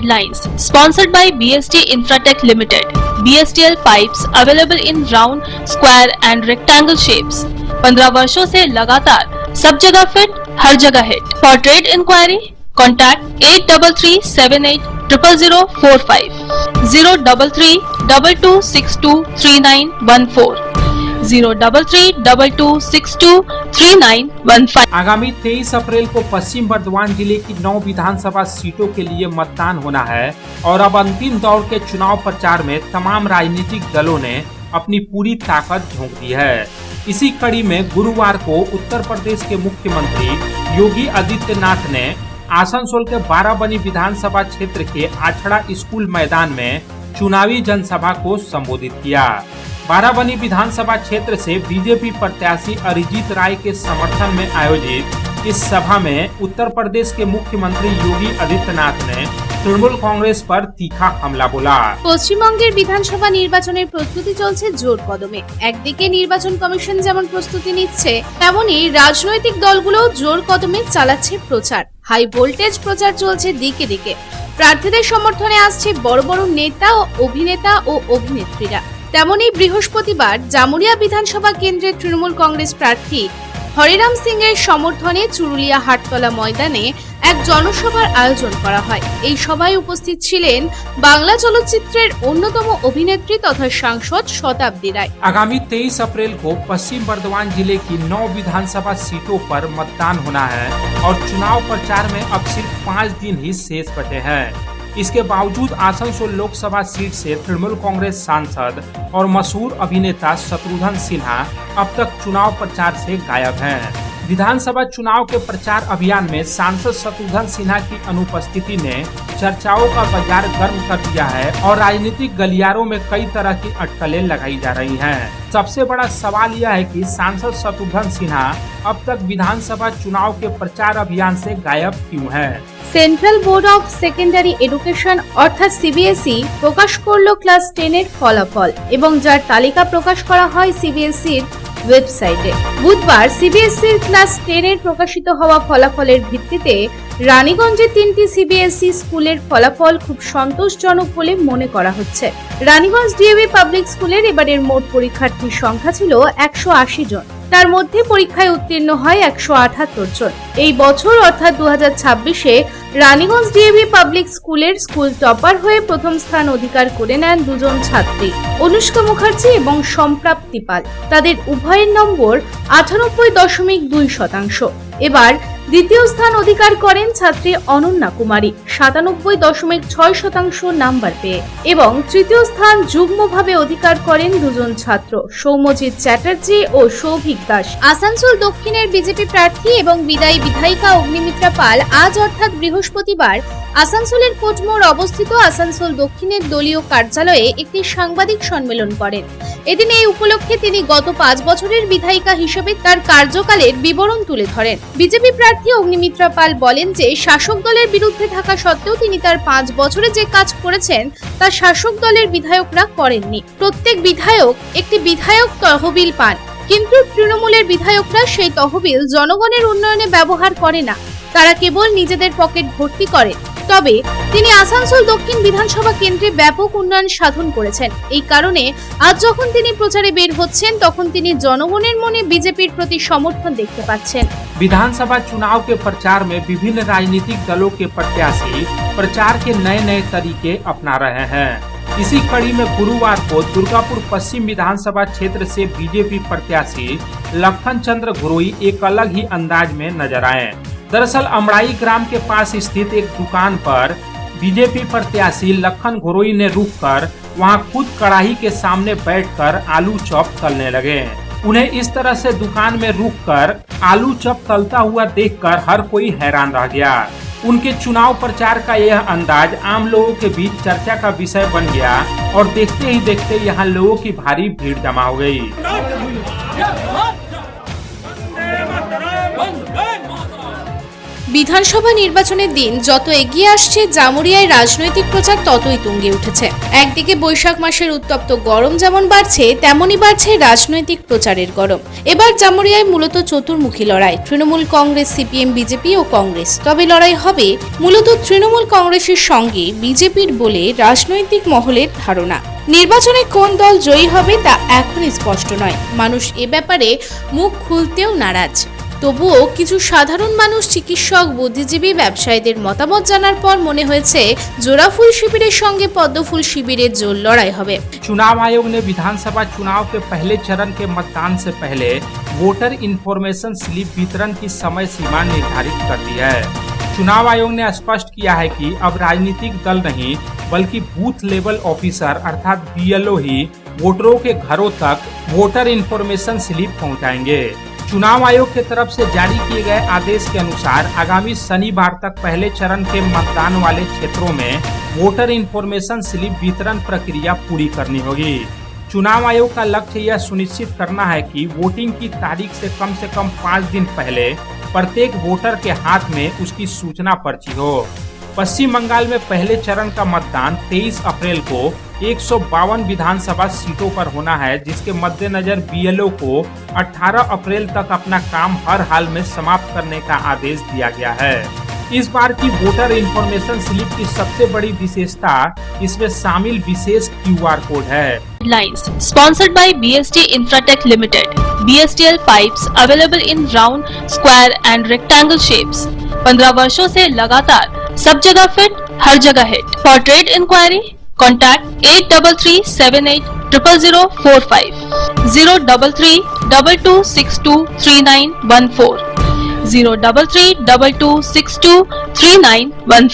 headlines. Sponsored by BST Infratech Limited. BSTL pipes available in round, square and rectangle shapes. 15 वर्षों से लगातार सब जगह फिट, हर जगह hit. For trade inquiry, contact 8338000045, 03322623914, 03322623915. आगामी 23 अप्रैल को पश्चिम बर्धमान जिले की 9 विधानसभा सीटों के लिए मतदान होना है और अब अंतिम दौर के चुनाव प्रचार में तमाम राजनीतिक दलों ने अपनी पूरी ताकत झोंक दी है। इसी कड़ी में गुरुवार को उत्तर प्रदेश के मुख्यमंत्री योगी आदित्यनाथ ने आसनसोल के बाराबनी विधानसभा क्षेत्र के आछड़ा स्कूल मैदान में चुनावी जनसभा को संबोधित किया। बाराबनी विधानसभा क्षेत्र से बीजेपी प्रत्याशी अरिजीत राय के समर्थन में आयोजित इस सभा में उत्तर प्रदेश के मुख्यमंत्री योगी आदित्यनाथ ने तृणमूल कांग्रेस पर तीखा हमला बोला। পশ্চিমবঙ্গের বিধানসভা নির্বাচনের প্রস্তুতি চলছে জোর কদমে। একদিকে নির্বাচন কমিশন যেমন প্রস্তুতি নিচ্ছে, তেমনি রাজনৈতিক দলগুলোও জোর কদমে চালাচ্ছে প্রচার। হাই ভোল্টেজ প্রচার চলছে দিকে দিকে। প্রার্থীদের সমর্থনে আসছে বড় বড় নেতা ও অভিনেতা ও অভিনেত্রীরা। তেমনি বৃহস্পতিবার জামুরিয়া বিধানসভা কেন্দ্রের তৃণমূল কংগ্রেস প্রার্থী হরিরাম সিং এর সমর্থনে চুরুলিয়া হাটতলা ময়দানে এক জনসভার আয়োজন করা হয়। এই সভায় উপস্থিত ছিলেন বাংলা চলচ্চিত্রের অন্যতম অভিনেত্রী তথা সাংসদ শতাব্দী রায়। आगामी 23 अप्रैल को पश्चिम बर्धमान जिले की 9 विधानसभा सीटों पर मतदान होना है और चुनाव प्रचार में अब सिर्फ 5 दिन ही शेष बचे हैं। इसके बावजूद आसनसोल लोकसभा सीट से तृणमूल कांग्रेस सांसद और मशहूर अभिनेता शत्रुघ्न सिन्हा अब तक चुनाव प्रचार से गायब हैं। विधानसभा चुनाव के प्रचार अभियान में सांसद शत्रुघ्न सिन्हा की अनुपस्थिति ने चर्चाओं का बाजार गर्म कर दिया है और राजनीतिक गलियारों में कई तरह की अटकलें लगाई जा रही हैं। सबसे बड़ा सवाल यह है कि सांसद शत्रुघ्न सिन्हा अब तक विधानसभा चुनाव के प्रचार अभियान से गायब क्यों हैं? Central board of secondary education অর্থাৎ সিবিএসই প্রকাশ করলো ক্লাস 10 এর ফলাফল এবং যার তালিকা প্রকাশ করা হয় সিবিএসইর ওয়েবসাইটে। বুধবার সিবিএসইর ক্লাস 10 এর প্রকাশিত হওয়া ফলাফলের ভিত্তিতে রানীগঞ্জে 3টি সিবিএসই স্কুলের ফলাফল খুব সন্তোষজনক বলে মনে করা হচ্ছে। রানীগঞ্জ ডিএভি পাবলিক স্কুলের এবারের মোট পরীক্ষার্থীর সংখ্যা ছিল 180 জন। তার মধ্যে পরীক্ষায় উত্তীর্ণ হয় 178 জন। এই বছর অর্থাৎ 2026-এ রানীগঞ্জ ডিএভি পাবলিক স্কুলের স্কুল টপার হয়ে প্রথম স্থান অধিকার করে নেন দুজন ছাত্রী, অনুষ্কা মুখার্জি এবং সম্প্রাপ্তি পাল। তাদের উভয়ের নম্বর 98.2%। এবার দ্বিতীয় স্থান অধিকার করেন ছাত্রী অনন্যা কুমারী 97.6% নাম্বার পেয়ে এবং তৃতীয় স্থান যুগ্মভাবে অধিকার করেন দুজন ছাত্র সৌম্যজিৎ চ্যাটার্জি ও সৌভিক দাস। আসানসোল দক্ষিণের বিজেপি প্রার্থী এবং বিদায়ী বিধায়িকা অগ্নিমিত্রা পাল আজ অর্থাৎ বৃহস্পতিবার আসানসোলের কোটমোড় অবস্থিত আসানসোল দক্ষিণের দলীয় কার্যালয়ে একটি সাংবাদিক সম্মেলন করেন। এদিন এই উপলক্ষে তিনি গত 5 বছরের বিধায়িকা হিসেবে তার কার্যকালের বিবরণ তুলে ধরেন। বিজেপি প্রার্থী অগ্নিমিত্রা পাল বলেন যে শাসক দলের বিরুদ্ধে থাকা সত্ত্বেও তিনি তার 5 বছরে যে কাজ করেছেন তা শাসক দলের বিধায়করা করেননি। প্রত্যেক বিধায়ক একটি বিধায়ক তহবিল পান, কিন্তু তৃণমূলের বিধায়করা সেই তহবিল জনগণের উন্নয়নে ব্যবহার করে না, তারা কেবল নিজেদের পকেট ভর্তি করে। তবে তিনি আসানসোল দক্ষিণ বিধানসভা কেন্দ্রে ব্যাপক উন্নয়ন সাধন করেছেন। এই কারণে আজ যখন তিনি প্রচারে বের হচ্ছেন তখন তিনি জনগণের মনে বিজেপির প্রতি সমর্থন দেখতে পাচ্ছেন। विधानसभा चुनाव के प्रचार में विभिन्न राजनीतिक दलों के प्रत्याशी प्रचार के नए नए तरीके अपना रहे हैं। इसी कड़ी में गुरुवार को दुर्गापुर पश्चिम विधानसभा क्षेत्र से बीजेपी प्रत्याशी लखन चंद्र घुरोई एक अलग ही अंदाज में नजर आए। दरअसल अमड़ाई ग्राम के पास स्थित एक दुकान पर बीजेपी प्रत्याशी लखन घुरोई ने रुककर वहां खुद कढ़ाई के सामने बैठकर आलू चॉप तलने लगे। उन्हें इस तरह से दुकान में रुककर आलू चॉप तलता हुआ देखकर हर कोई हैरान रह गया। उनके चुनाव प्रचार का यह अंदाज आम लोगों के बीच चर्चा का विषय बन गया और देखते ही देखते यहाँ लोगों की भारी भीड़ जमा हो गई। বিধানসভা নির্বাচনের দিন যত এগিয়ে আসছে জামুরিয়ায় রাজনৈতিক প্রচার ততই তুঙ্গে উঠেছে। একদিকে বৈশাখ মাসের উত্তপ্ত গরম যেমন বাড়ছে, তেমনই বাড়ছে রাজনৈতিক প্রচারের গরম। এবার জামুরিয়ায় মূলত চতুর্মুখী লড়াই, তৃণমূল কংগ্রেস, সিপিএম, বিজেপি ও কংগ্রেস। তবে লড়াই হবে মূলত তৃণমূল কংগ্রেসের সঙ্গে বিজেপির বলে রাজনৈতিক মহলের ধারণা। নির্বাচনে কোন দল জয়ী হবে তা এখনই স্পষ্ট নয়। মানুষ এ ব্যাপারে মুখ খুলতেও নারাজ। তবুও কিছু সাধারণ মানুষ, চিকিৎসক, বুদ্ধিজীবী, ব্যবসায়ীদের মতামত জানার পর মনে হয়েছে জোড়াফুল শিবিরের সঙ্গে পদ্মফুল শিবিরের জোর লড়াই হবে। चुनाव आयोग ने विधानसभा चुनाव के पहले चरण के मतदान से पहले वोटर इंफॉर्मेशन स्लिप वितरण की समय सीमा निर्धारित कर दी है। चुनाव आयोग ने स्पष्ट किया है कि अब राजनीतिक दल नहीं बल्कि बूथ लेवल ऑफिसर अर्थात BLO ही वोटरों के घरों तक वोटर इंफॉर्मेशन स्लिप पहुंचाएंगे। चुनाव आयोग की तरफ से जारी किए गए आदेश के अनुसार आगामी शनिवार तक पहले चरण के मतदान वाले क्षेत्रों में वोटर इंफॉर्मेशन स्लिप वितरण प्रक्रिया पूरी करनी होगी। चुनाव आयोग का लक्ष्य यह सुनिश्चित करना है कि वोटिंग की तारीख से कम 5 दिन पहले प्रत्येक वोटर के हाथ में उसकी सूचना पर्ची हो। पश्चिम बंगाल में पहले चरण का मतदान 23 अप्रैल को 152 विधानसभा सीटों पर होना है, जिसके मद्देनजर BLO को 18 अप्रैल तक अपना काम हर हाल में समाप्त करने का आदेश दिया गया है। इस बार की वोटर इंफॉर्मेशन स्लिप की सबसे बड़ी विशेषता इसमें शामिल विशेष QR कोड है। Lines sponsored by BST Infratech Limited. BSTL pipes available in round, square and rectangle shapes. 15 वर्षों से लगातार सब जगह फिट, हर जगह hit. For trade inquiry, contact 8337800045, 03322623914, 03322623915.